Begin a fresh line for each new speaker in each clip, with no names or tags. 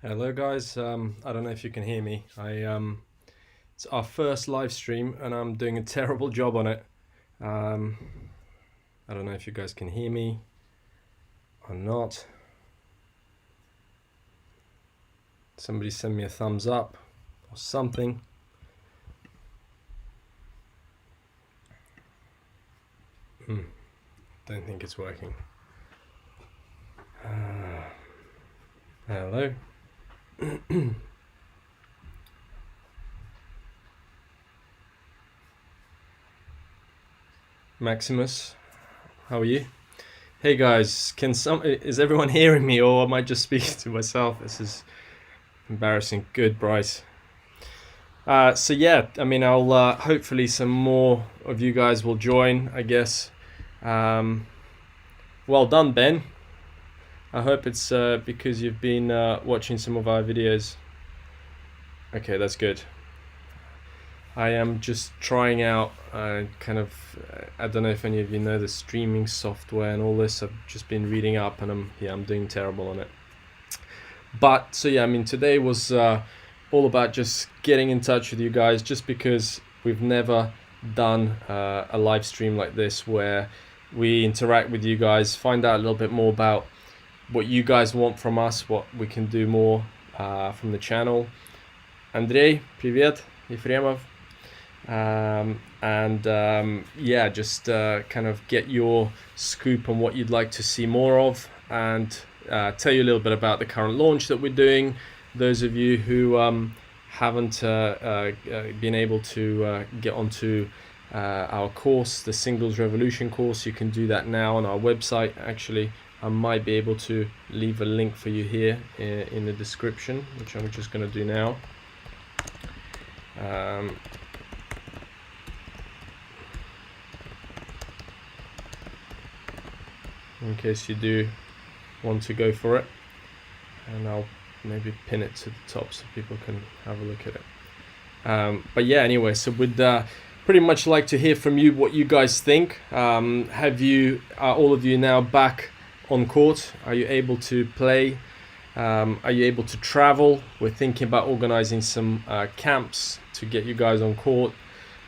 Hello guys, I don't know if you can hear me. It's our first live stream and I'm doing a terrible job on it. Um, I don't know if you guys can hear me or not. Somebody send me a thumbs up or something. Don't think it's working. Hello. Maximus, how are you? Hey guys, is everyone hearing me or am I just speaking to myself? This is embarrassing. Good, Bryce. So yeah, I mean, I'll hopefully some more of you guys will join, I guess. Well done, Ben. I hope it's because you've been watching some of our videos. Okay, that's good. I am just trying out I don't know if any of you know the streaming software and all this. I've just been reading up and I'm doing terrible on it. But so yeah, I mean, today was all about just getting in touch with you guys, just because we've never done a live stream like this where we interact with you guys, find out a little bit more about what you guys want from us, what we can do more from the channel. Andrei, привет, Ефремov. Yeah, just kind of get your scoop on what you'd like to see more of, and tell you a little bit about the current launch that we're doing. Those of you who haven't been able to get onto our course, the Singles Revolution course, you can do that now on our website. Actually, I might be able to leave a link for you here in the description, which I'm just going to do now. In case you do want to go for it, and I'll maybe pin it to the top so people can have a look at it. But yeah, anyway, so we'd pretty much like to hear from you what you guys think. Have you all of you now back on court? Are you able to play? Are you able to travel? We're thinking about organizing some camps to get you guys on court.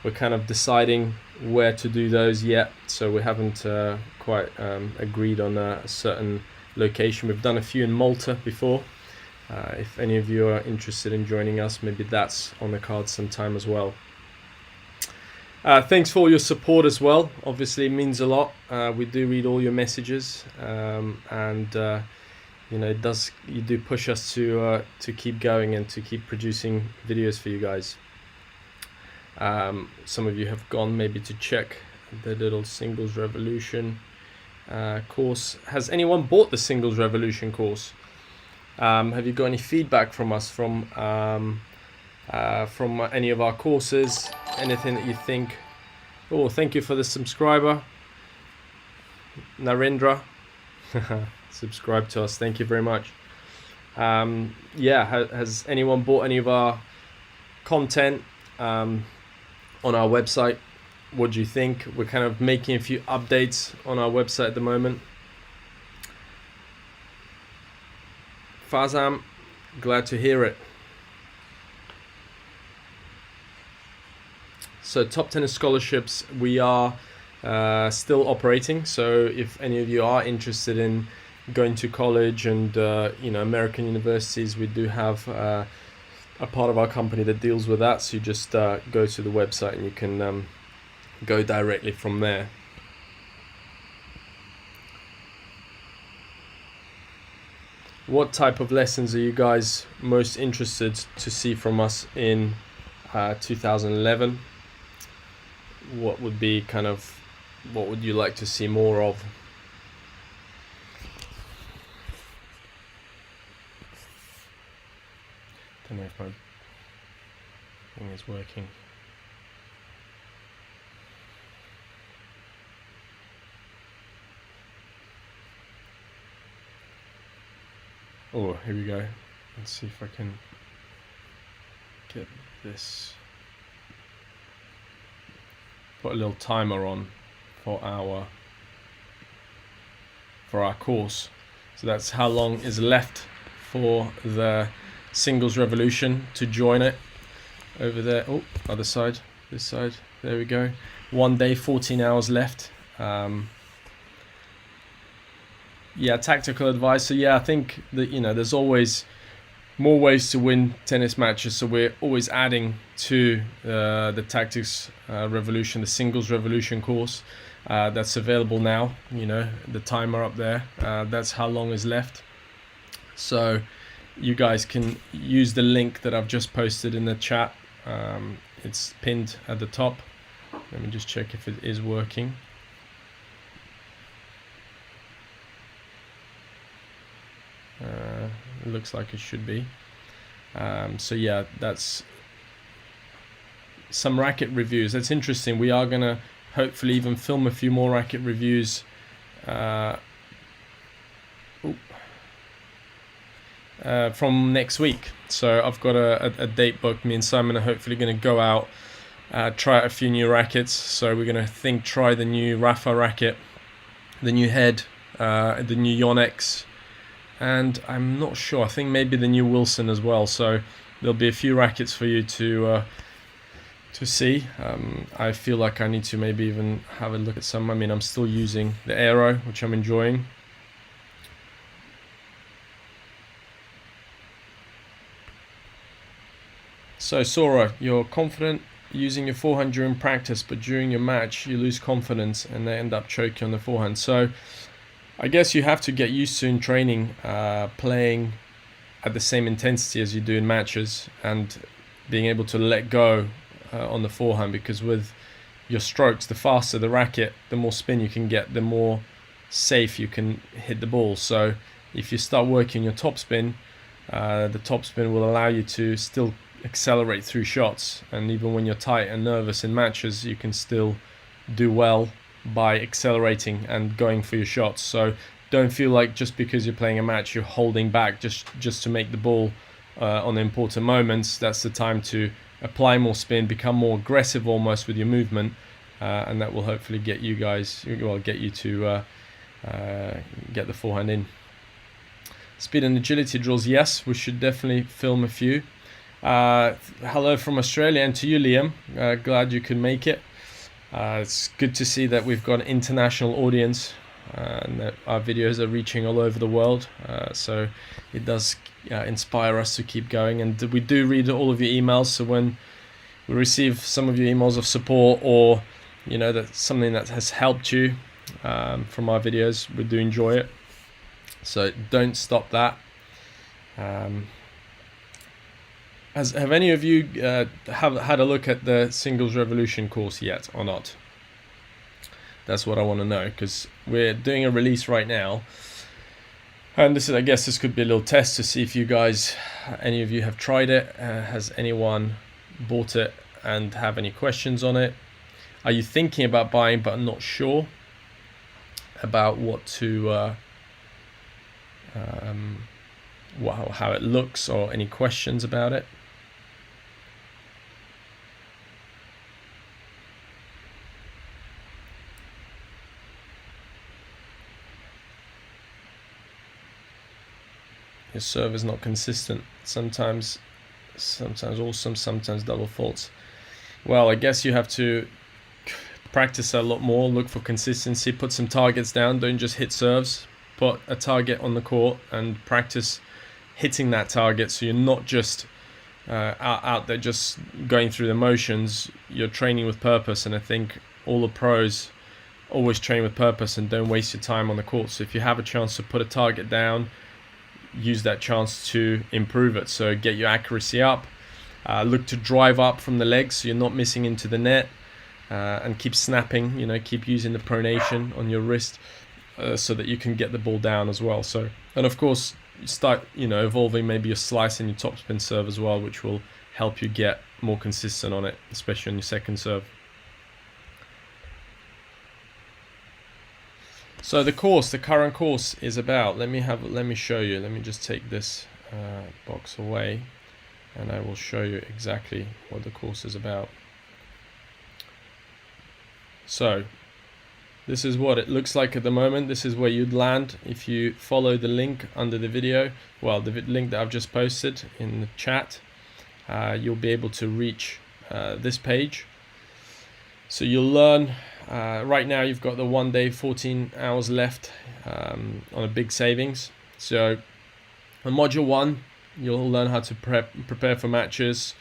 We're kind of deciding where to do those yet, so we haven't quite agreed on a certain location. We've done a few in Malta before. If any of you are interested in joining us, maybe that's on the cards sometime as well. Thanks for all your support as well. Obviously, it means a lot. We do read all your messages, and you know, you do push us to keep going and to keep producing videos for you guys. Some of you have gone maybe to check the little Singles Revolution course. Has anyone bought the Singles Revolution course? Have you got any feedback from us from any of our courses? Anything that you think? Oh, thank you for the subscriber, Narendra. Subscribe to us. Thank you very much. Yeah, has anyone bought any of our content on our website? What do you think? We're kind of making a few updates on our website at the moment. Fazam, glad to hear it. So Top Tennis Scholarships, we are still operating. So if any of you are interested in going to college and you know, American universities, we do have a part of our company that deals with that. So you just go to the website and you can go directly from there. What type of lessons are you guys most interested to see from us in 2011? What would be what would you like to see more of? Don't know if my thing is working. Oh, here we go. Let's see if I can get this. Put a little timer on for our course. So that's how long is left for the Singles Revolution to join it over there. Oh, other side, this side. There we go. 1 day, 14 hours left. Yeah, tactical advice. So yeah, I think that, you know, there's always more ways to win tennis matches. So we're always adding to the Tactics Revolution, the Singles Revolution course that's available now. You know, the timer up there. That's how long is left. So you guys can use the link that I've just posted in the chat. It's pinned at the top. Let me just check if it is working. It looks like it should be. So yeah, that's some racket reviews. That's interesting. We are gonna hopefully even film a few more racket reviews from next week. So I've got a date booked. Me and Simon are hopefully going to go out, try out a few new rackets. So we're going to try the new Rafa racket, the new head, the new Yonex, and I'm not sure. I think maybe the new Wilson as well. So there'll be a few rackets for you to see. I feel like I need to maybe even have a look at some. I mean, I'm still using the Aero, which I'm enjoying. So Sora, you're confident using your forehand during practice, but during your match you lose confidence and they end up choking on the forehand. So I guess you have to get used to in training playing at the same intensity as you do in matches and being able to let go on the forehand, because with your strokes, the faster the racket, the more spin you can get, the more safe you can hit the ball. So if you start working your topspin, the topspin will allow you to still accelerate through shots, and even when you're tight and nervous in matches, you can still do well by accelerating and going for your shots. So don't feel like just because you're playing a match you're holding back just to make the ball on the important moments. That's the time to apply more spin, become more aggressive almost with your movement, and that will hopefully get you guys, well, get you to get the forehand in. Speed and agility drills, yes, we should definitely film a few. Hello from Australia, and to you, Liam. Glad you could make it. It's good to see that we've got an international audience and that our videos are reaching all over the world. So it does inspire us to keep going. And we do read all of your emails. So when we receive some of your emails of support, or you know, that's something that has helped you from our videos, we do enjoy it. So don't stop that. Have any of you have had a look at the Singles Revolution course yet or not? That's what I want to know, because we're doing a release right now, and this is, I guess this could be a little test to see if you guys, any of you have tried it. Has anyone bought it and have any questions on it? Are you thinking about buying but not sure about what to how it looks, or any questions about it? Your serve is not consistent. Sometimes awesome, sometimes double faults. Well, I guess you have to practice a lot more, look for consistency, put some targets down, don't just hit serves. Put a target on the court and practice hitting that target, so you're not just out there just going through the motions. You're training with purpose, and I think all the pros always train with purpose and don't waste your time on the court. So if you have a chance to put a target down, use that chance to improve it. So get your accuracy up, look to drive up from the legs so you're not missing into the net, and keep snapping, you know, keep using the pronation on your wrist so that you can get the ball down as well. So, and of course start, you know, evolving maybe your slice and your topspin serve as well, which will help you get more consistent on it, especially on your second serve. So the current course is about, let me show you. Let me just take this box away and I will show you exactly what the course is about. So This is what it looks like at the moment. This is where you'd land if you follow the link under the video. Well, the link that I've just posted in the chat. You'll be able to reach this page. So you'll learn. Right now you've got the 1 day, 14 hours left on a big savings. So on module 1, you'll learn how to prepare for matches,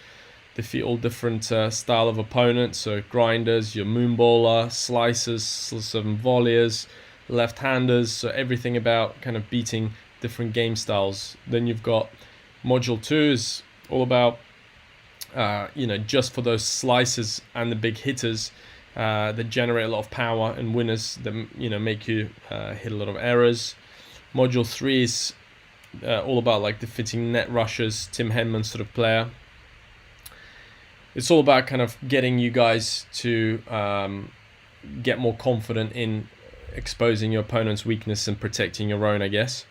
defeat all different style of opponents, so grinders, your moonballer, slicers, 7 volleyers, left-handers, so everything about kind of beating different game styles. Then you've got module 2 is all about just for those slicers and the big hitters that generate a lot of power, and winners that make you hit a lot of errors. Module 3 is all about like defeating net rushers, Tim Henman sort of player. It's all about kind of getting you guys to get more confident in exposing your opponent's weakness and protecting your own, I guess,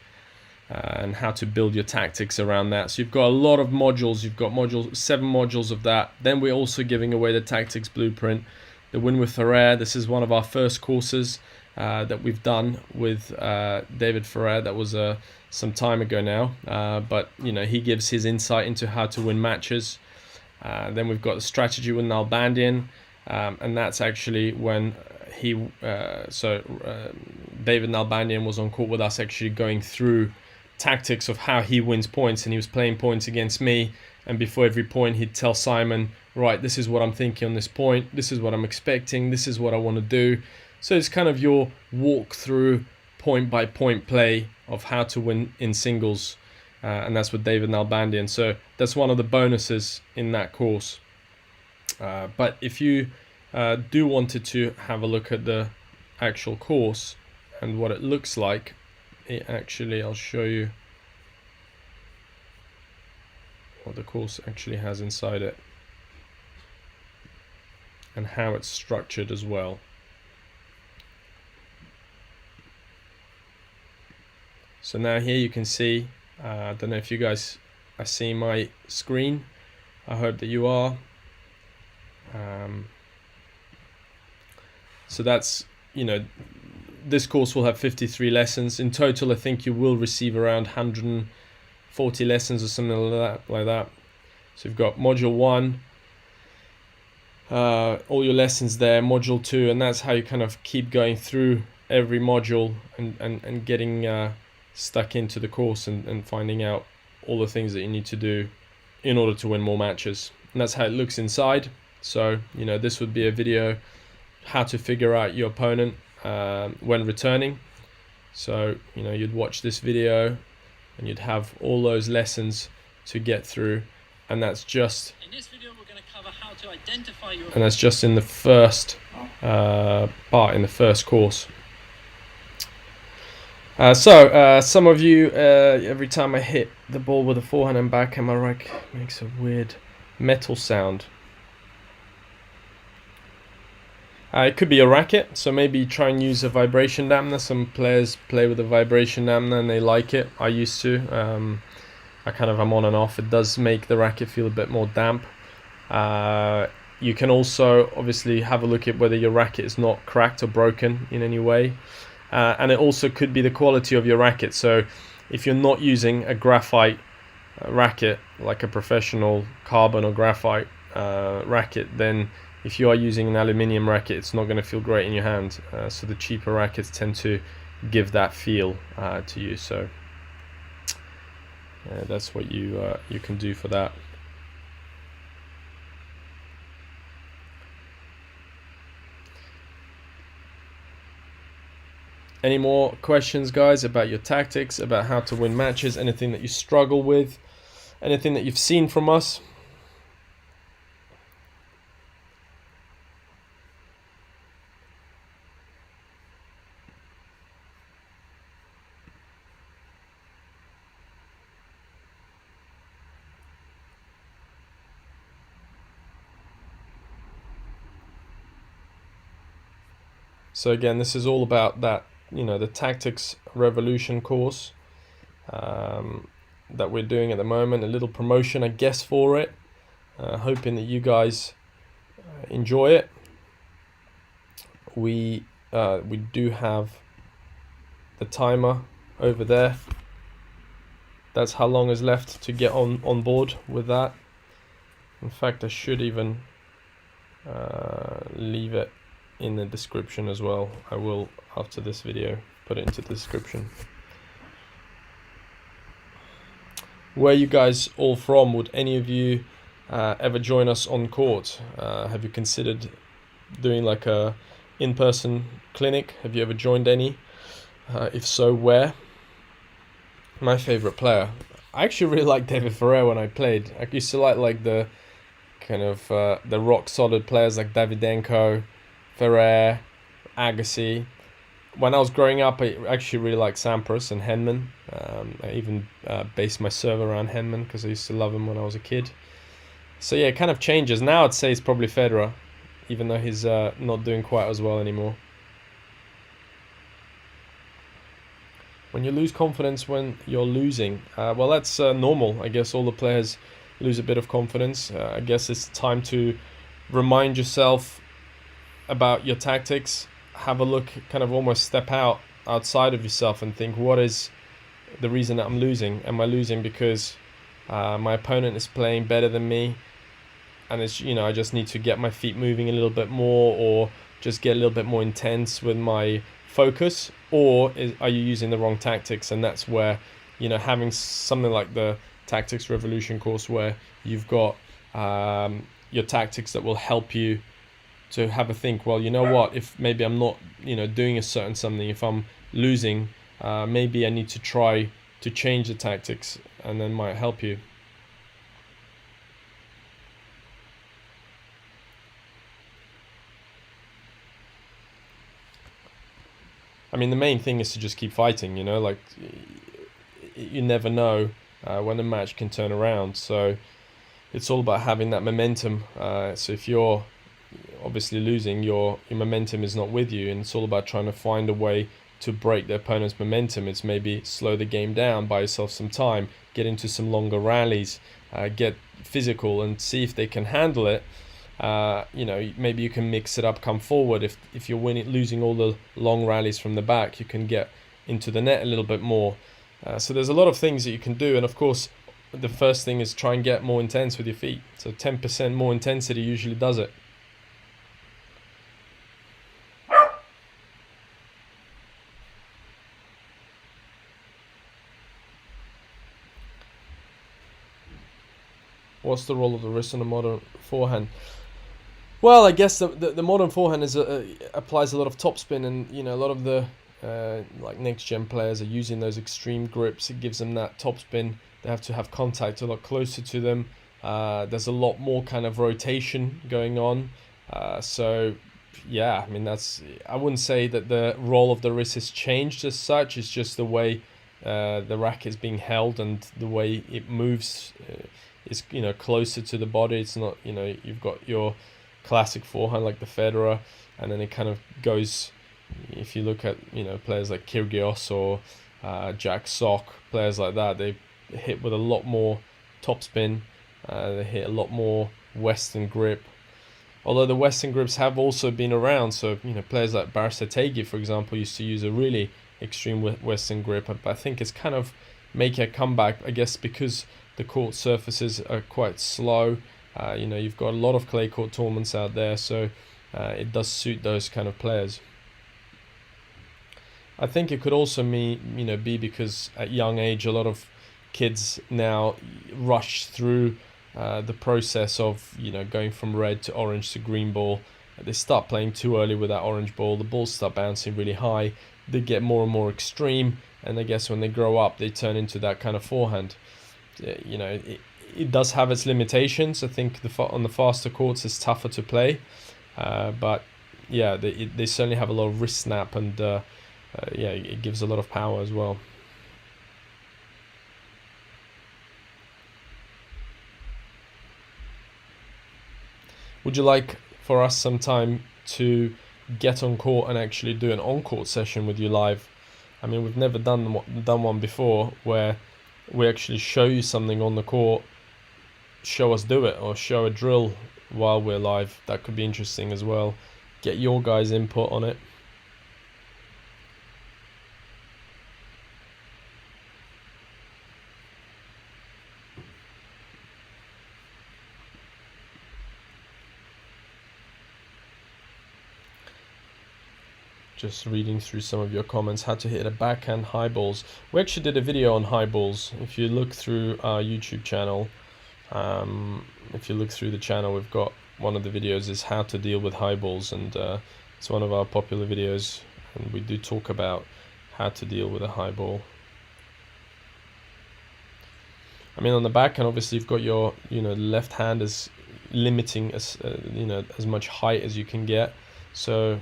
and how to build your tactics around that. So you've got a lot of modules. You've got 7 modules of that. Then we're also giving away the tactics blueprint, the Win with Ferrer. This is one of our first courses that we've done with David Ferrer. That was some time ago now, but he gives his insight into how to win matches. Then we've got the strategy with Nalbandian, and that's actually when David Nalbandian was on court with us, actually going through tactics of how he wins points, and he was playing points against me, and before every point he'd tell Simon, right, this is what I'm thinking on this point, this is what I'm expecting, this is what I want to do. So it's kind of your walk through point by point play of how to win in singles. And that's with David Nalbandian. So that's one of the bonuses in that course. But if you do wanted to have a look at the actual course and what it looks like, I'll show you what the course actually has inside it and how it's structured as well. So now here you can see, I don't know if you guys are seeing my screen. I hope that you are. So that's, this course will have 53 lessons. In total, I think you will receive around 140 lessons or something like that. So you've got module 1, all your lessons there, module 2, and that's how you kind of keep going through every module and getting stuck into the course and finding out all the things that you need to do in order to win more matches. And that's how it looks inside. So this would be a video how to figure out your opponent when returning. So you'd watch this video and you'd have all those lessons to get through, and that's just in this video we're going to cover how to identify your, and that's just in the first part, in the first course. Some of you, every time I hit the ball with a forehand and backhand, my racket makes a weird metal sound. It could be a racket, so maybe try and use a vibration dampener. Some players play with a vibration dampener and they like it. I used to. I'm on and off. It does make the racket feel a bit more damp. You can also obviously have a look at whether your racket is not cracked or broken in any way. And it also could be the quality of your racket. So if you're not using a graphite racket, like a professional carbon or graphite racket, then if you are using an aluminium racket, it's not going to feel great in your hand. So the cheaper rackets tend to give that feel to you. So that's what you can do for that. Any more questions, guys, about your tactics, about how to win matches, anything that you struggle with, anything that you've seen from us? So again, this is all about that, the Tactics Revolution course that we're doing at the moment. A little promotion, I guess, for it. Hoping that you guys enjoy it. We we do have the timer over there. That's how long is left to get on board with that. In fact, I should even leave it in the description as well. I will, after this video, put it into the description. Where are you guys all from? Would any of you ever join us on court? Have you considered doing like a in-person clinic? Have you ever joined any? If so, where? My favorite player, I actually really liked David Ferrer when I played. I used to like the kind of the rock solid players like Davydenko, Ferrer, Agassi. When I was growing up, I actually really liked Sampras and Henman. I even based my server around Henman because I used to love him when I was a kid. So yeah, it kind of changes. Now I'd say it's probably Federer, even though he's not doing quite as well anymore. When you lose confidence when you're losing, well, that's normal. I guess all the players lose a bit of confidence. I guess it's time to remind yourself about your tactics. Have a look, kind of almost step outside of yourself and think, what is the reason that I'm losing? Am I losing because my opponent is playing better than me, and it's, you know, I just need to get my feet moving a little bit more, or just get a little bit more intense with my focus? Or are you using the wrong tactics? And that's where, you know, having something like the Tactics Revolution course, where you've got your tactics that will help you to have a think, well, you know what, if maybe I'm not, you know, doing a certain something, if I'm losing, maybe I need to try to change the tactics, and then might help you. I mean, the main thing is to just keep fighting, you know, like you never know when a match can turn around. So it's all about having that momentum. So if you're obviously losing, your momentum is not with you, and it's all about trying to find a way to break the opponent's momentum. It's maybe slow the game down, buy yourself some time, get into some longer rallies, get physical and see if they can handle it. You know, maybe you can mix it up, come forward. If you're losing all the long rallies from the back, you can get into the net a little bit more. So there's a lot of things that you can do, and of course the first thing is try and get more intense with your feet. So 10% more intensity usually does it. What's the role of the wrist on a modern forehand? Well, I guess the modern forehand is applies a lot of topspin, and you know, a lot of the like next gen players are using those extreme grips. It gives them that topspin. They have to have contact a lot closer to them. There's a lot more kind of rotation going on. So yeah, I mean, I wouldn't say that the role of the wrist has changed as such. It's just the way the racket is being held and the way it moves is, you know, closer to the body. It's not, you know, you've got your classic forehand like the Federer, and then it kind of goes. If you look at, you know, players like Kyrgios or Jack Sock, players like that, they hit with a lot more topspin. They hit a lot more Western grip. Although the Western grips have also been around, so you know, players like Barisategui, for example, used to use a really extreme Western grip. But I think it's kind of making a comeback, I guess, because the court surfaces are quite slow. You know, you've got a lot of clay court tournaments out there, so it does suit those kind of players. I think it could also be because at young age, a lot of kids now rush through the process of, you know, going from red to orange to green ball. They start playing too early with that orange ball. The balls start bouncing really high. They get more and more extreme, and I guess when they grow up, they turn into that kind of forehand. You know, it does have its limitations. I think on the faster courts, it's tougher to play, but yeah, they certainly have a lot of wrist snap, and yeah, it gives a lot of power as well. Would you like for us sometime to get on court and actually do an on-court session with you live? I mean, we've never done one before where we actually show you something on the court, show us do it, or show a drill while we're live. That could be interesting as well. Get your guys' input on it. just reading through some of your comments. How to hit a backhand high balls. We actually did a video on high balls. If you look through our YouTube channel, if you look through the channel, we've got one of the videos is how to deal with high balls, and it's one of our popular videos, and we do talk about how to deal with a high ball. I mean, on the backhand, obviously you've got your, left hand is limiting as as much height as you can get, so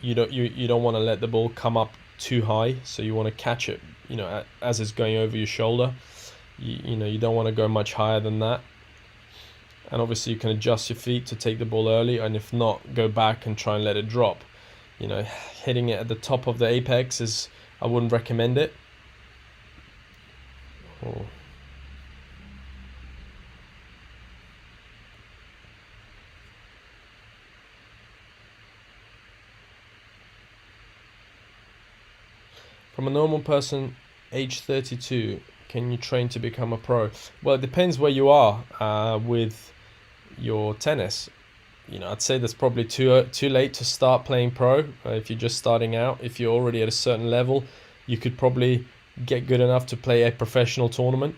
you don't want to let the ball come up too high, so you want to catch it as it's going over your shoulder. You don't want to go much higher than that, and obviously you can adjust your feet to take the ball early, and if not, go back and try and let it drop. Hitting it at the top of the apex I wouldn't recommend it. Oh. From a normal person, age 32, can you train to become a pro? Well, it depends where you are with your tennis. I'd say that's probably too late to start playing pro. If you're just starting out, if you're already at a certain level, you could probably get good enough to play a professional tournament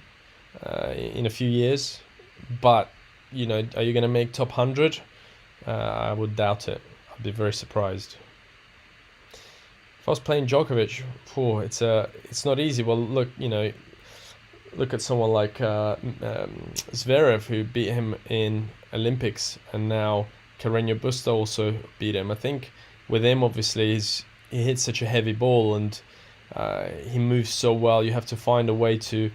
in a few years. But, are you going to make top 100? I would doubt it. I'd be very surprised. If I was playing Djokovic, it's not easy. Well, look at someone like Zverev, who beat him in Olympics, and now Carreño Busta also beat him. I think with him, obviously, he hits such a heavy ball, and he moves so well. You have to find a way to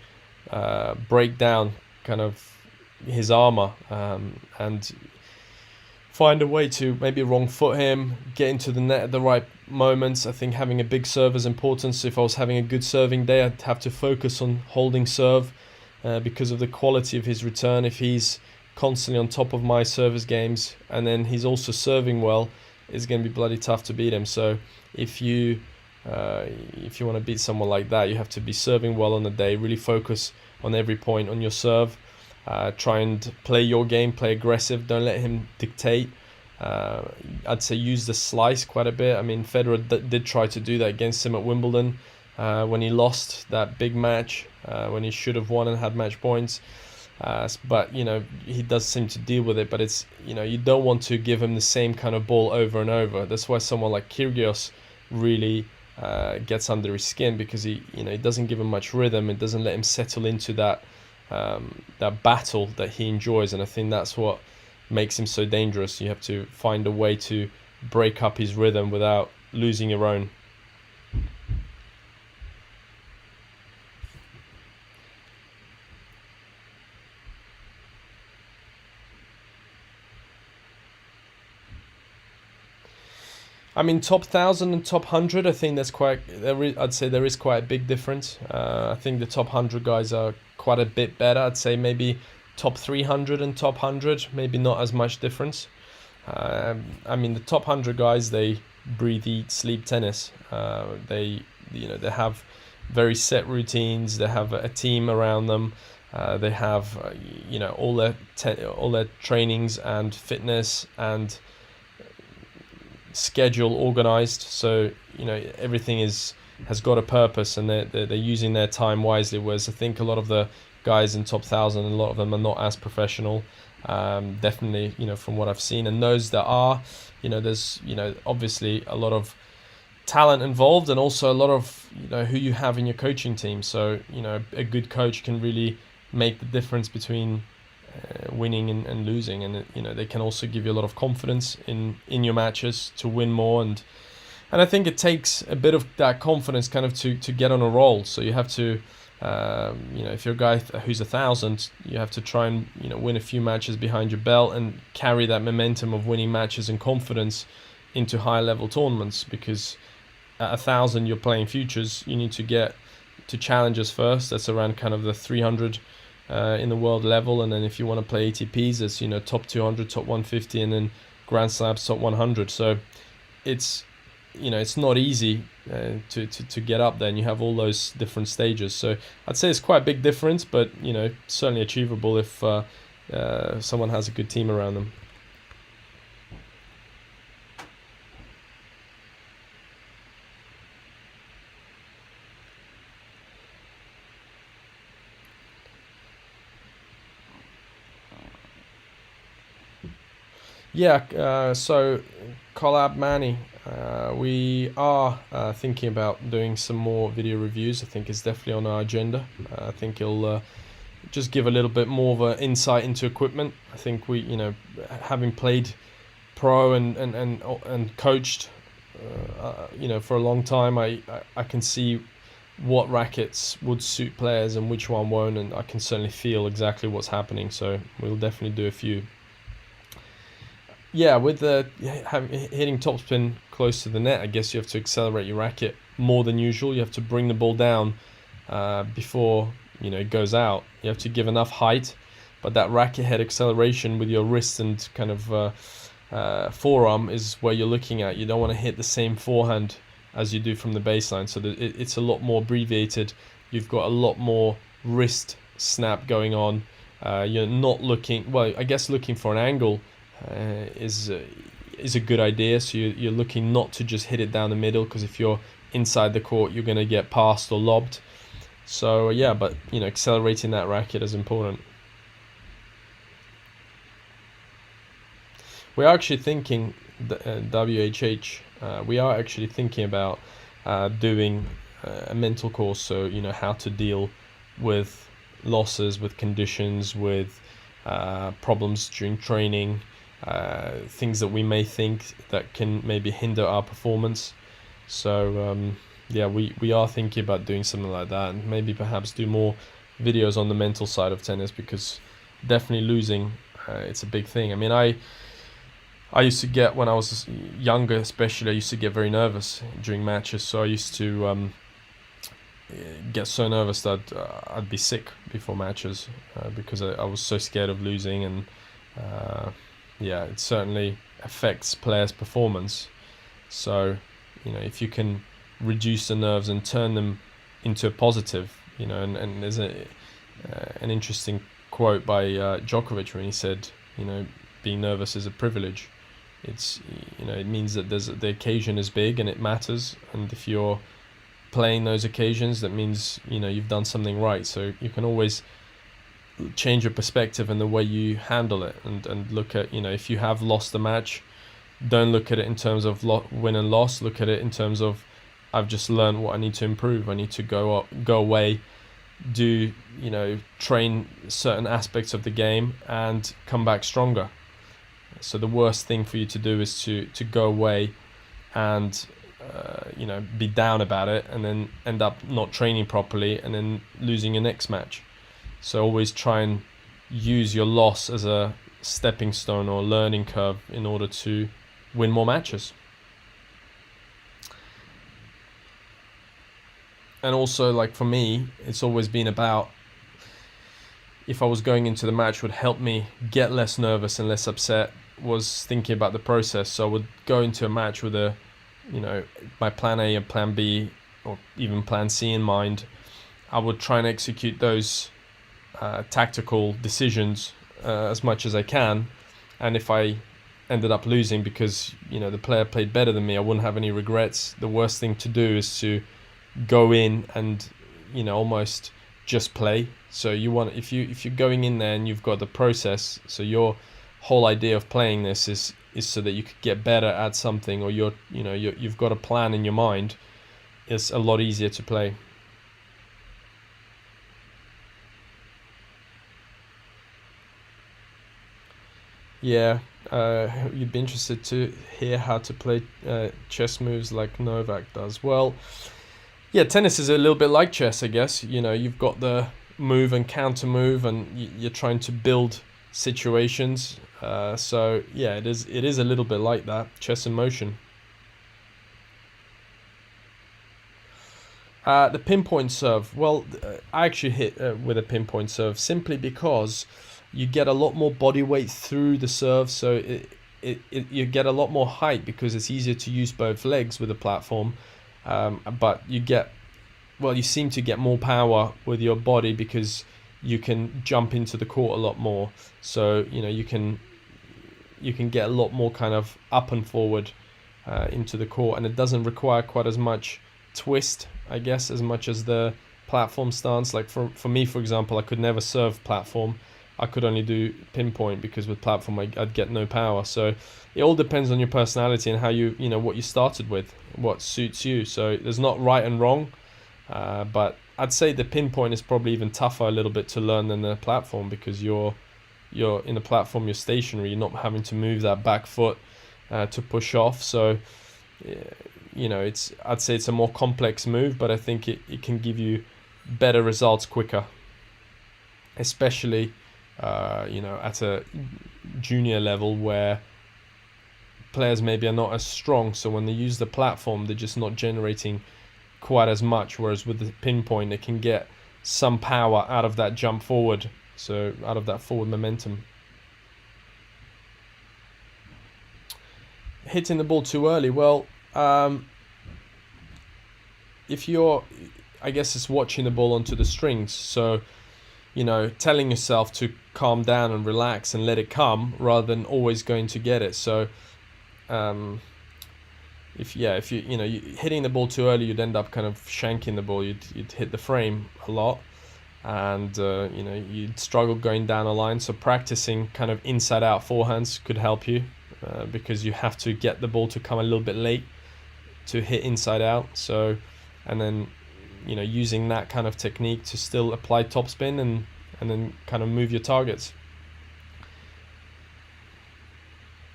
break down kind of his armor, and find a way to maybe wrong foot him, get into the net at the right moments. I think having a big serve is important. So if I was having a good serving day, I'd have to focus on holding serve because of the quality of his return. If he's constantly on top of my service games, and then he's also serving well, it's going to be bloody tough to beat him. So if you want to beat someone like that, you have to be serving well on the day, really focus on every point on your serve. Try and play your game, play aggressive, don't let him dictate. I'd say use the slice quite a bit. I mean, Federer did try to do that against him at Wimbledon when he lost that big match, when he should have won and had match points. But, he does seem to deal with it, but it's, you don't want to give him the same kind of ball over and over. That's why someone like Kyrgios really gets under his skin, because he doesn't give him much rhythm. It doesn't let him settle into that battle that he enjoys, and I think that's what makes him so dangerous. You have to find a way to break up his rhythm without losing your own. I mean, top 1,000 and top 100, I think I'd say there is quite a big difference. I think the top 100 guys are quite a bit better. I'd say maybe top 300 and top 100, maybe not as much difference. I mean, the top 100 guys, they breathe, eat, sleep tennis. They have very set routines. They have a team around them. They have all their trainings and fitness and schedule organized, so everything has got a purpose, and they're using their time wisely. Whereas I think a lot of the guys in top 1,000, a lot of them are not as professional. Definitely, from what I've seen, and those that are, there's obviously a lot of talent involved, and also a lot of who you have in your coaching team. So a good coach can really make the difference between winning and losing, and they can also give you a lot of confidence in your matches to win more, and I think it takes a bit of that confidence kind of to get on a roll. So you have to if you're a guy who's 1,000, you have to try and win a few matches behind your belt and carry that momentum of winning matches and confidence into higher level tournaments, because at 1,000 you're playing futures. You need to get to challengers first. That's around kind of the 300 in the world level, and then if you want to play ATPs, it's top 200, top 150, and then Grand Slams top 100. So it's it's not easy to get up there, and you have all those different stages. So I'd say it's quite a big difference, but certainly achievable if someone has a good team around them. Yeah, so collab Manny, we are thinking about doing some more video reviews. I think it's definitely on our agenda. I think it'll just give a little bit more of an insight into equipment. I think we, having played pro and coached, for a long time, I can see what rackets would suit players and which one won't, and I can certainly feel exactly what's happening. So we'll definitely do a few. Yeah, with the hitting topspin close to the net, I guess you have to accelerate your racket more than usual. You have to bring the ball down before it goes out. You have to give enough height, but that racket head acceleration with your wrist and kind of forearm is where you're looking at. You don't want to hit the same forehand as you do from the baseline, so that it's a lot more abbreviated. You've got a lot more wrist snap going on. You're not looking, well, I guess looking for an angle is a good idea. So you're looking not to just hit it down the middle, because if you're inside the court, you're going to get passed or lobbed. So yeah, but accelerating that racket is important. We are actually thinking, WHH, we are actually thinking about doing a mental course, so how to deal with losses, with conditions, with problems during training, things that we may think that can maybe hinder our performance. So yeah, we are thinking about doing something like that, and maybe perhaps do more videos on the mental side of tennis, because definitely losing, it's a big thing. I mean, I used to get, when I was younger especially, I used to get very nervous during matches. So I used to get so nervous that I'd be sick before matches, because I was so scared of losing. And yeah, it certainly affects players' performance. So if you can reduce the nerves and turn them into a positive, and there's an interesting quote by Djokovic when he said, being nervous is a privilege. It's it means that the occasion is big and it matters, and if you're playing those occasions, that means you've done something right. So you can always change your perspective and the way you handle it, and look at, if you have lost the match, don't look at it in terms of win and loss. Look at it in terms of, I've just learned what I need to improve. I need to go away, do train certain aspects of the game, and come back stronger. So the worst thing for you to do is to go away and be down about it, and then end up not training properly, and then losing your next match. So always try and use your loss as a stepping stone or learning curve in order to win more matches. And also, like for me, it's always been about, if I was going into the match, would help me get less nervous and less upset, was thinking about the process. So I would go into a match with my plan A and plan B, or even plan C in mind. I would try and execute those tactical decisions as much as I can. And if I ended up losing because the player played better than me, I wouldn't have any regrets. The worst thing to do is to go in and almost just play. So if you're going in there and you've got the process, so your whole idea of playing this is so that you could get better at something, or you've got a plan in your mind, it's a lot easier to play. Yeah, you'd be interested to hear how to play chess moves like Novak does. Well, yeah, tennis is a little bit like chess, I guess. You've got the move and counter move, and you're trying to build situations. So yeah, it is a little bit like that, chess in motion. The pinpoint serve. Well, I actually hit with a pinpoint serve simply because you get a lot more body weight through the serve, so you get a lot more height because it's easier to use both legs with the platform. But you seem to get more power with your body because you can jump into the court a lot more. So you can get a lot more kind of up and forward into the court, and it doesn't require quite as much twist, I guess, as much as the platform stance. Like for me, for example, I could never serve platform. I could only do pinpoint because with platform I'd get no power. So it all depends on your personality and how what you started with, what suits you. So there's not right and wrong, but I'd say the pinpoint is probably even tougher a little bit to learn than the platform, because you're in the platform, you're stationary, you're not having to move that back foot to push off. So I'd say it's a more complex move, but I think it can give you better results quicker, especially at a junior level where players maybe are not as strong. So when they use the platform, they're just not generating quite as much, whereas with the pinpoint they can get some power out of that jump forward, so out of that forward momentum. Hitting the ball too early, well, if you're, I guess it's watching the ball onto the strings, so telling yourself to calm down and relax and let it come rather than always going to get it. So if you hitting the ball too early, you'd end up kind of shanking the ball. You'd hit the frame a lot, and you'd struggle going down a line. So practicing kind of inside out forehands could help you, because you have to get the ball to come a little bit late to hit inside out. So, and then using that kind of technique to still apply topspin and then kind of move your targets.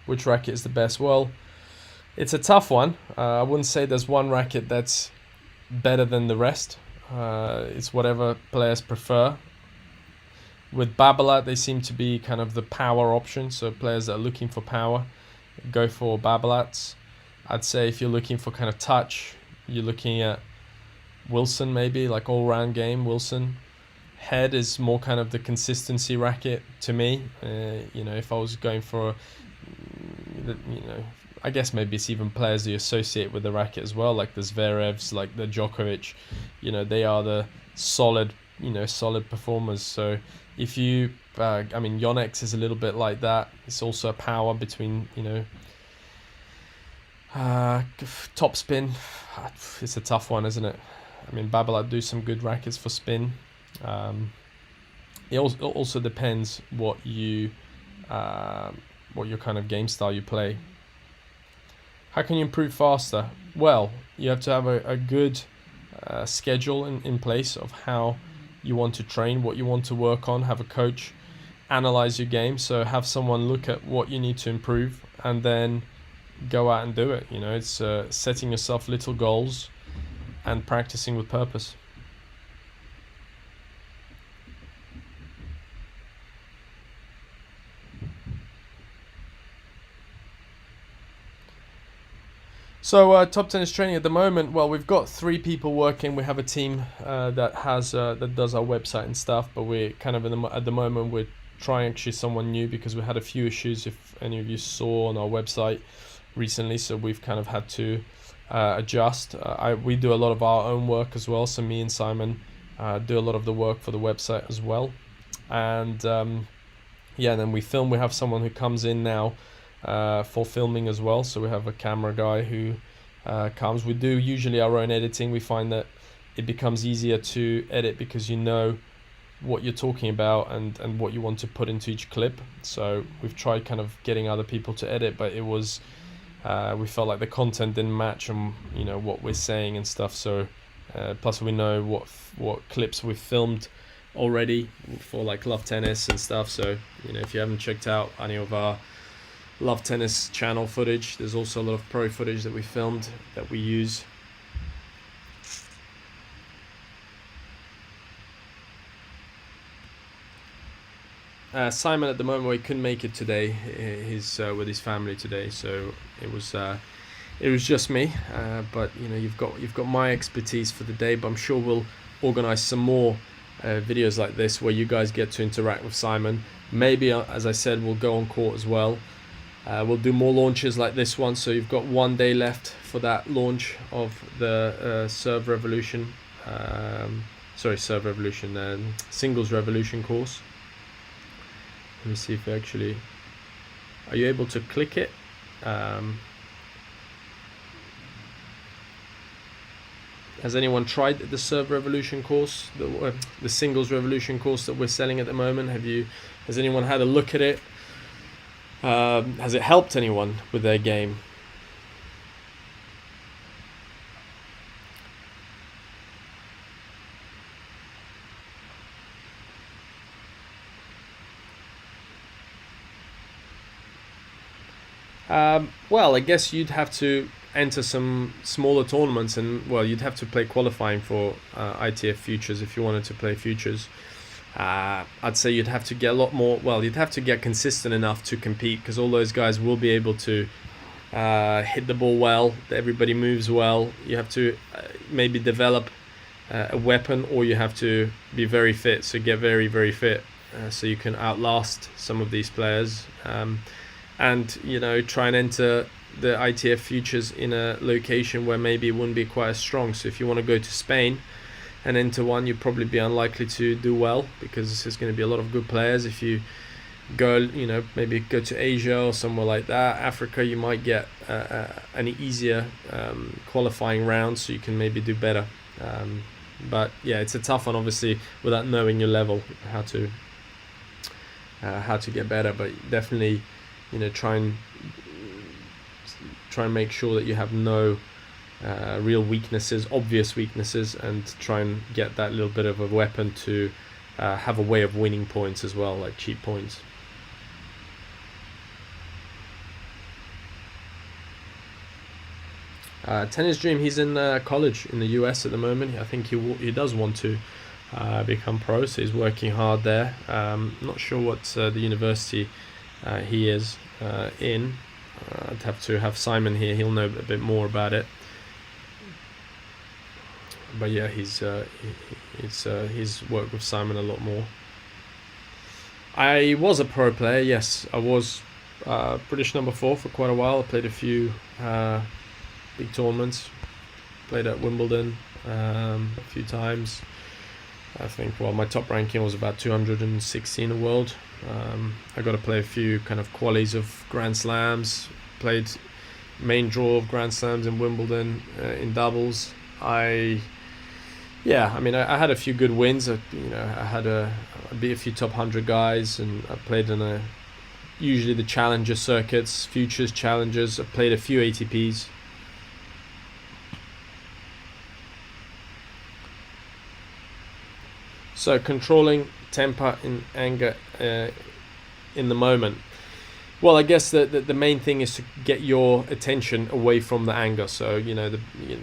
Which racket is the best? Well, it's a tough one. I wouldn't say there's one racket that's better than the rest. It's whatever players prefer. With Babolat, they seem to be kind of the power option. So players that are looking for power go for Babolats. I'd say if you're looking for kind of touch, you're looking at Wilson, maybe, like all-round game, Wilson. Head is more kind of the consistency racket to me. If I was going for, I guess maybe it's even players you associate with the racket as well, like the Zverevs, like the Djokovic. They are the solid performers. So if you, Yonex is a little bit like that. It's also a power between, top spin. It's a tough one, isn't it? Babolat do some good rackets for spin. It also depends what your kind of game style you play. How can you improve faster? Well, you have to have a good schedule in place of how you want to train, what you want to work on, have a coach analyze your game, so have someone look at what you need to improve and then go out and do it. It's setting yourself little goals and practicing with purpose. So top tennis training at the moment, well, we've got 3 people working. We have a team that does our website and stuff, but we're kind of at the moment we're trying actually someone new, because we had a few issues, if any of you saw on our website recently, so we've kind of had to adjust. We do a lot of our own work as well, so me and Simon do a lot of the work for the website as well. And then we film. We have someone who comes in now for filming as well, so we have a camera guy who comes. We do usually our own editing. We find that it becomes easier to edit because you know what you're talking about and what you want to put into each clip. So we've tried kind of getting other people to edit, but it was we felt like the content didn't match what we're saying and stuff. So plus we know what clips we've filmed already for like Love Tennis and stuff. So if you haven't checked out any of our Love Tennis channel footage, there's also a lot of pro footage that we filmed that we use. Simon at the moment, he couldn't make it today. He's with his family today, so it was just me. But you've got my expertise for the day. But I'm sure we'll organise some more videos like this where you guys get to interact with Simon. Maybe, as I said, we'll go on court as well. We'll do more launches like this one. So you've got 1 day left for that launch of the Serve Revolution. Serve Revolution, Singles Revolution course. Let me see if you actually, are you able to click it? Has anyone tried the Serve Revolution course, the Singles Revolution course that we're selling at the moment? Have you Has anyone had a look at it? Has it helped anyone with their game? Well, I guess you'd have to enter some smaller tournaments, and well, you'd have to play qualifying for ITF Futures if you wanted to play Futures. I'd say you'd have to get a lot more. Well, you'd have to get consistent enough to compete, because all those guys will be able to hit the ball well. Everybody moves well. You have to maybe develop a weapon, or you have to be very fit. So get very, very fit, so you can outlast some of these players. And try and enter the ITF Futures in a location where maybe it wouldn't be quite as strong. So if you want to go to Spain and enter one, you'd probably be unlikely to do well, because there's going to be a lot of good players. If you go, maybe go to Asia or somewhere like that, Africa, you might get an easier qualifying round, so you can maybe do better. But yeah, it's a tough one, obviously, without knowing your level, how to get better. But definitely, try and make sure that you have no real weaknesses, obvious weaknesses, and try and get that little bit of a weapon to have a way of winning points as well, like cheap points. Tennis Dream, he's in college in the US at the moment. I think he does want to become pro, so he's working hard there. Not sure what the university he is in. I'd have to have Simon here, he'll know a bit more about it. But yeah, he's worked with Simon a lot more. I was a pro player, yes. I was British number 4 for quite a while. I played a few big tournaments. Played at Wimbledon a few times. I think, my top ranking was about 216 in the world. I got to play a few kind of qualies of Grand Slams. Played main draw of Grand Slams in Wimbledon in doubles. I had a few good wins. I beat a few top 100 guys, and I played in usually the challenger circuits, futures, challengers. I played a few ATPs. So controlling temper and anger in the moment. Well, I guess the main thing is to get your attention away from the anger. So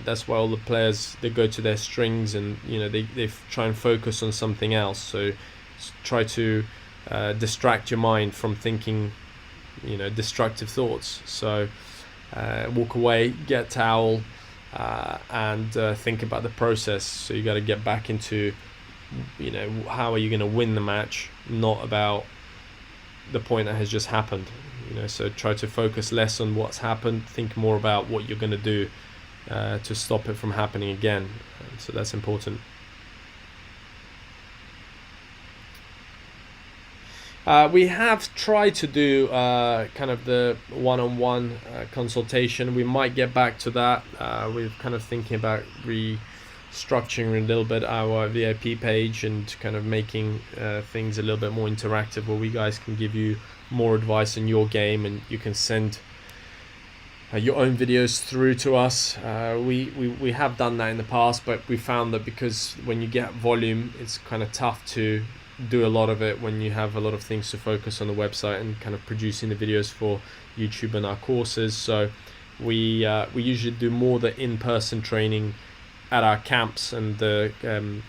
that's why all the players, they go to their strings, and they try and focus on something else. So try to distract your mind from thinking destructive thoughts. So walk away, get a towel, and think about the process. So you got to get back into how are you going to win the match, not about the point that has just happened. So try to focus less on what's happened, think more about what you're going to do to stop it from happening again. So that's important. We have tried to do kind of the one-on-one consultation. We might get back to that. We're kind of thinking about restructuring a little bit our VIP page, and kind of making things a little bit more interactive, where we guys can give you more advice in your game, and you can send your own videos through to us. We have done that in the past, but we found that because when you get volume, it's kind of tough to do a lot of it when you have a lot of things to focus on the website and kind of producing the videos for YouTube and our courses. So we usually do more the in-person training at our camps and the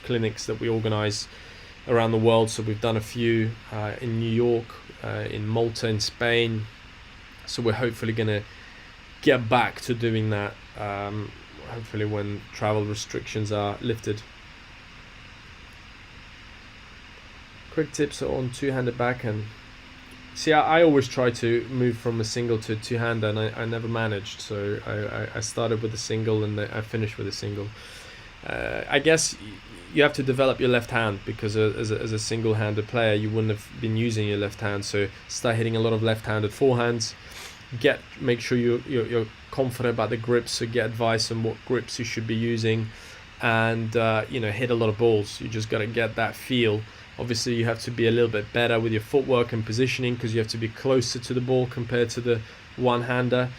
clinics that we organize around the world. So we've done a few in New York, in Malta, in Spain. So we're hopefully going to get back to doing that, hopefully when travel restrictions are lifted. Quick tips on two-handed backhand. See, I always try to move from a single to a two-hander, and I never managed. So I started with a single, and I finished with a single. I guess you have to develop your left hand, because as a single-handed player, you wouldn't have been using your left hand. So start hitting a lot of left-handed forehands. Make sure you're confident about the grips. So get advice on what grips you should be using, and hit a lot of balls. You just got to get that feel Obviously, you have to be a little bit better with your footwork and positioning because you have to be closer to the ball compared to the one-hander,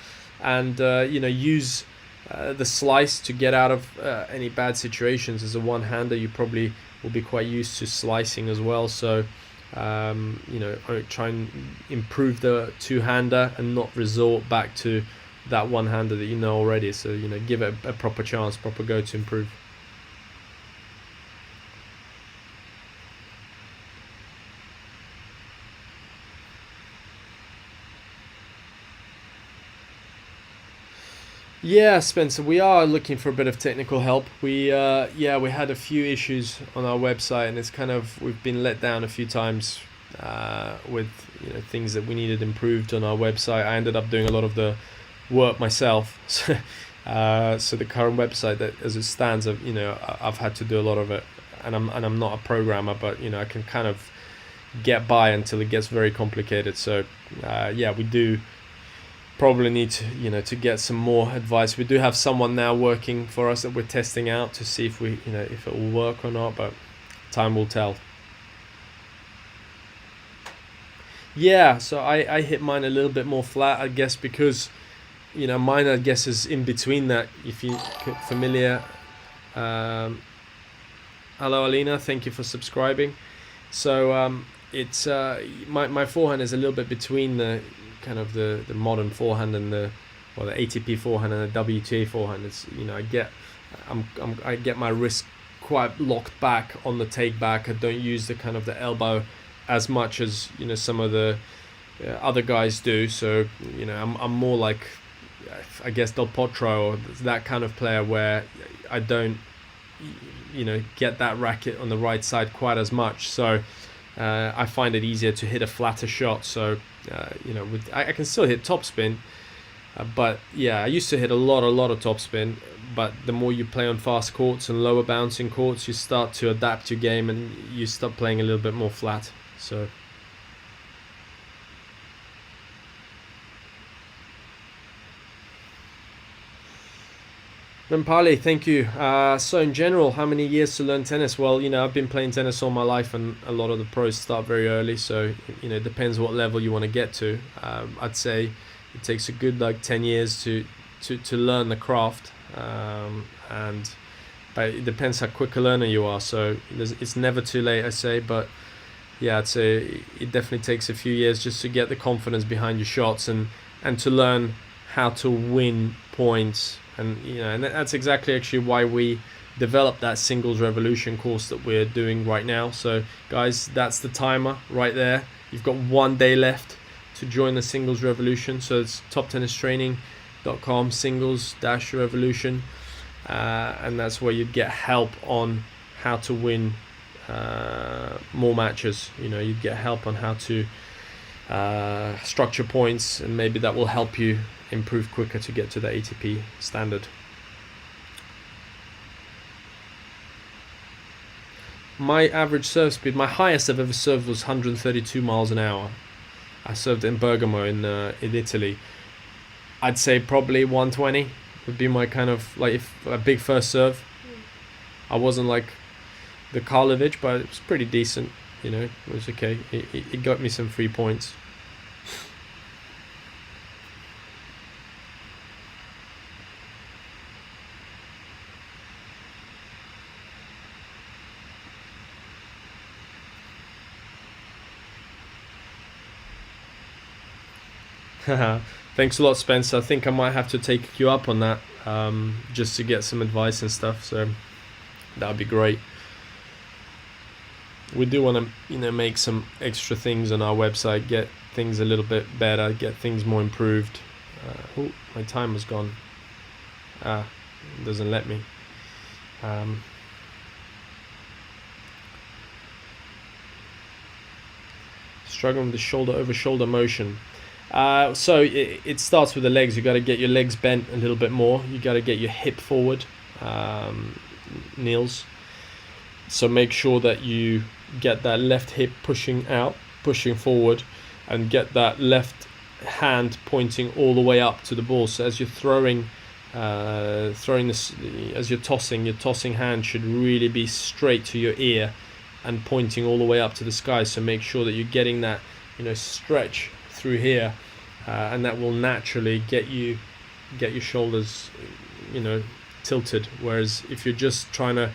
and use the slice to get out of any bad situations. As a one-hander, you probably will be quite used to slicing as well. So try and improve the two-hander and not resort back to that one-hander that you know already. So give it a proper chance, proper go to improve. Yeah, Spencer, we are looking for a bit of technical help. We had a few issues on our website, and it's kind of, we've been let down a few times with things that we needed improved on our website. I ended up doing a lot of the work myself, so the current website, that as it stands, I've had to do a lot of it, and I'm not a programmer, but I can kind of get by until it gets very complicated. So we do probably need to get some more advice. We do have someone now working for us that we're testing out to see if if it will work or not, but time will tell. Yeah, so I hit mine a little bit more flat, I guess, because mine, I guess, is in between that. If you familiar, hello Alina, thank you for subscribing. So it's my forehand is a little bit between the kind of the modern forehand and the ATP forehand and the WTA forehand. It's I get my wrist quite locked back on the take back. I don't use the kind of the elbow as much as some of the other guys do. So I'm more like, I guess, Del Potro or that kind of player, where I don't get that racket on the right side quite as much. So I find it easier to hit a flatter shot. So I can still hit topspin, but I used to hit a lot of topspin. But the more you play on fast courts and lower bouncing courts, you start to adapt your game and you start playing a little bit more flat. So Rampali, thank you. So in general, how many years to learn tennis? Well, I've been playing tennis all my life, and a lot of the pros start very early. So, it depends what level you want to get to. I'd say it takes a good 10 years to learn the craft. But it depends how quick a learner you are. So it's never too late, I say. But yeah, I'd say it definitely takes a few years just to get the confidence behind your shots and to learn how to win points. And that's exactly actually why we developed that singles revolution course that we're doing right now. So guys, that's the timer right there. You've got 1 day left to join the singles revolution. So it's toptennistraining.com singles-revolution, and that's where you'd get help on how to win more matches. You'd get help on how to structure points, and maybe that will help you improve quicker to get to the ATP standard. My average serve speed, my highest I've ever served was 132 miles an hour. I served in Bergamo in Italy. I'd say probably 120 would be my kind of, if a big first serve. I wasn't like the Karlovic, but it was pretty decent. It was okay. It got me some free points. Thanks a lot, Spencer. I think I might have to take you up on that, just to get some advice and stuff. So that would be great. We do want to, make some extra things on our website, get things a little bit better, get things more improved. My timer's gone. It doesn't let me. Struggling with the shoulder over shoulder motion. So it starts with the legs. You got to get your legs bent a little bit more. You got to get your hip forward, Niels. So make sure that you get that left hip pushing out, pushing forward, and get that left hand pointing all the way up to the ball. So as you're throwing this, as you're tossing, your tossing hand should really be straight to your ear, and pointing all the way up to the sky. So make sure that you're getting that, stretch through here, and that will naturally get your shoulders, tilted. Whereas if you're just trying to,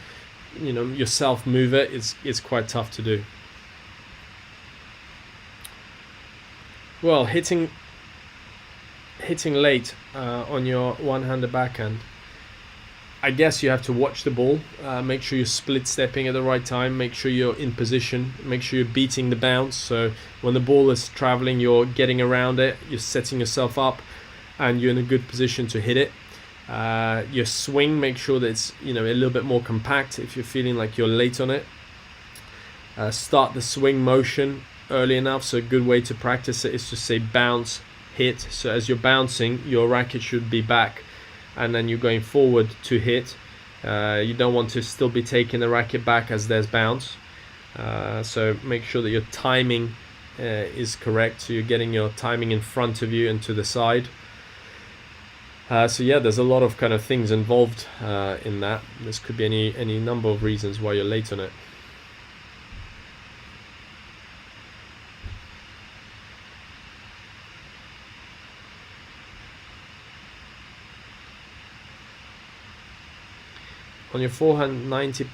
yourself move it, it's quite tough to do. Well, hitting late on your one-handed backhand, I guess you have to watch the ball, make sure you're split stepping at the right time, make sure you're in position, make sure you're beating the bounce. So when the ball is traveling, you're getting around it, you're setting yourself up, and you're in a good position to hit it. Your swing, make sure that it's a little bit more compact if you're feeling like you're late on it. Start the swing motion early enough. So a good way to practice it is to say bounce, hit. So as you're bouncing, your racket should be back, and then you're going forward to hit. You don't want to still be taking the racket back as there's bounce. So make sure that your timing is correct. So you're getting your timing in front of you and to the side. So yeah, there's a lot of kind of things involved in that. This could be any number of reasons why you're late on it. On your forehand, 90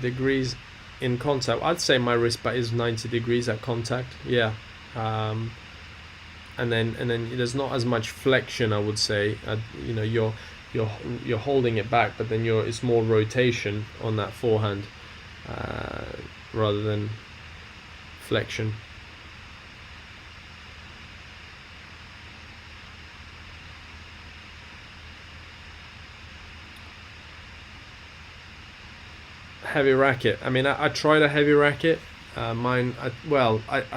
degrees in contact. I'd say my wrist is 90 degrees at contact. Yeah, and then there's not as much flexion, I would say. You're holding it back, but then it's more rotation on that forehand rather than flexion. Heavy racket. I mean, I tried a heavy racket. I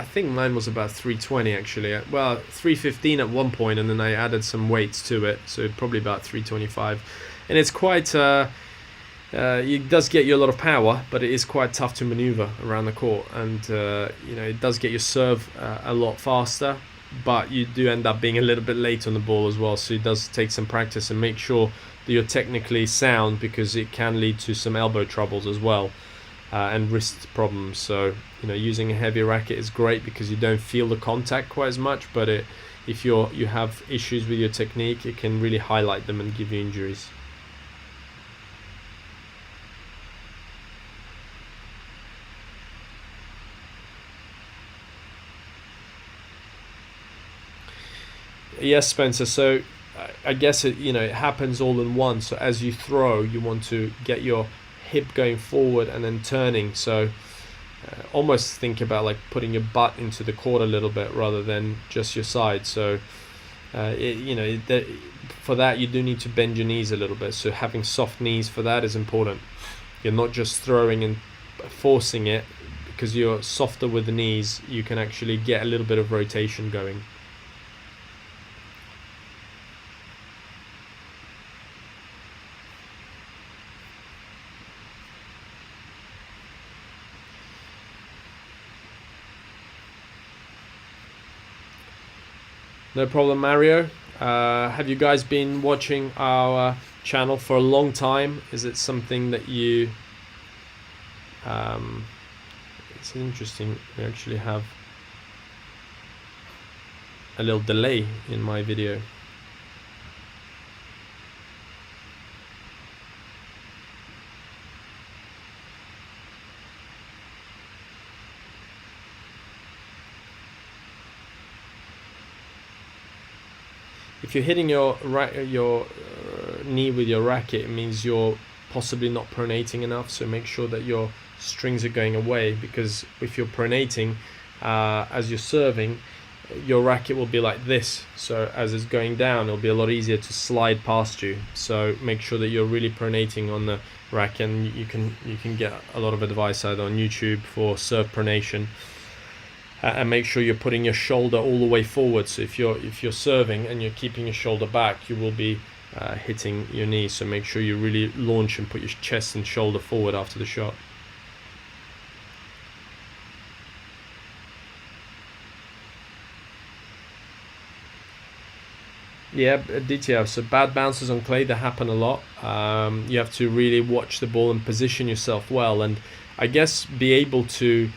think mine was about 320 actually. Well, 315 at one point, and then I added some weights to it, so probably about 325. And it's quite. It does get you a lot of power, but it is quite tough to maneuver around the court, and it does get your serve a lot faster. But you do end up being a little bit late on the ball as well, so it does take some practice, and make sure that you're technically sound, because it can lead to some elbow troubles as well, and wrist problems. So using a heavy racket is great because you don't feel the contact quite as much, but if you have issues with your technique, it can really highlight them and give you injuries. Yes, Spencer. So I guess it happens all in one. So as you throw, you want to get your hip going forward and then turning. So almost think about like putting your butt into the court a little bit rather than just your side. So for that you do need to bend your knees a little bit. So having soft knees for that is important. You're not just throwing and forcing it. Because you're softer with the knees, you can actually get a little bit of rotation going. No problem, Mario. Have you guys been watching our channel for a long time? Is it something that you... it's interesting, we actually have a little delay in my video. If you're hitting your knee with your racket, it means you're possibly not pronating enough. So make sure that your strings are going away, because if you're pronating as you're serving, your racket will be like this. So as it's going down, it'll be a lot easier to slide past you. So make sure that you're really pronating on the racket, and you can get a lot of advice either on YouTube for serve pronation. And make sure you're putting your shoulder all the way forward. So if you're serving and you're keeping your shoulder back, you will be hitting your knee. So make sure you really launch and put your chest and shoulder forward after the shot. Yeah, DTF. So bad bounces on clay, that happen a lot. You have to really watch the ball and position yourself well, and I guess be able to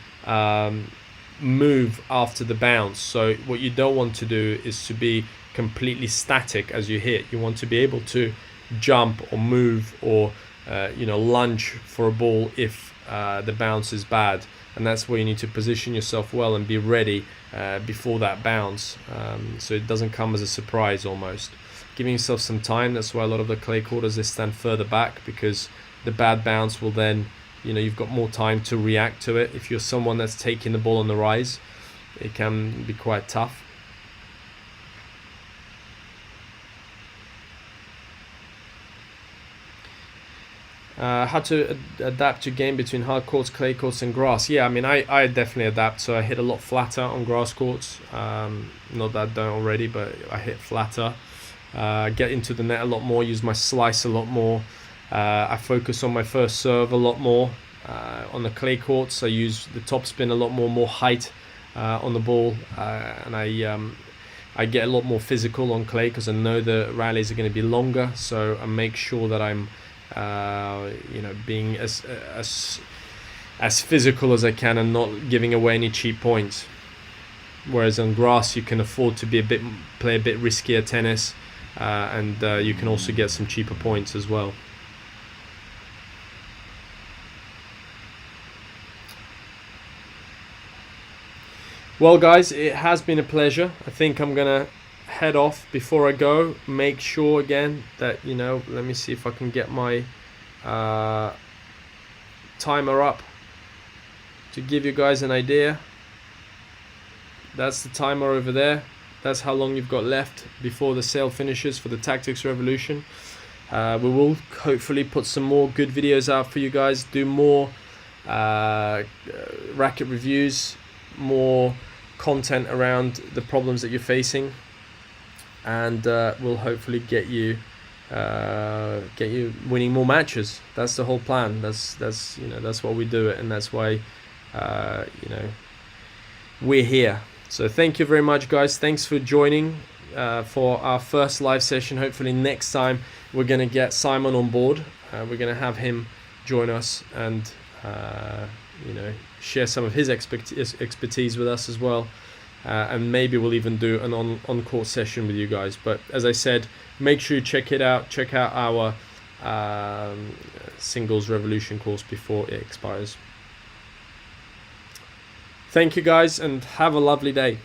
move after the bounce. So what you don't want to do is to be completely static as you hit. You want to be able to jump or move or lunge for a ball if the bounce is bad, and that's where you need to position yourself well and be ready before that bounce, so it doesn't come as a surprise almost. Giving yourself some time. That's why a lot of the clay quarters, they stand further back, because the bad bounce will then, you've got more time to react to it. If you're someone that's taking the ball on the rise, it can be quite tough. How to adapt your game between hard courts, clay courts and grass. Yeah, I mean, I definitely adapt. So I hit a lot flatter on grass courts. Not that I don't already, but I hit flatter. Get into the net a lot more, use my slice a lot more. I focus on my first serve a lot more. On the clay courts, I use the topspin a lot more height on the ball. And I get a lot more physical on clay because I know the rallies are going to be longer. So I make sure that I'm being as physical as I can and not giving away any cheap points. Whereas on grass, you can afford to play a bit riskier tennis, and you can also get some cheaper points as well. Well, guys, it has been a pleasure. I think I'm gonna head off. Before I go, make sure again that let me see if I can get my timer up to give you guys an idea. That's the timer over there. That's how long you've got left before the sale finishes for the Tactics Revolution. We will hopefully put some more good videos out for you guys, do more racket reviews, more content around the problems that you're facing, and we'll hopefully get you winning more matches. That's the whole plan. That's what we do it, and that's why we're here. So thank you very much, guys. Thanks for joining for our first live session. Hopefully next time we're going to get Simon on board. We're going to have him join us and share some of his expertise with us as well, and maybe we'll even do an on-court session with you guys. But as I said, make sure you check it out. Check out our Singles Revolution course before it expires. Thank you, guys, and have a lovely day.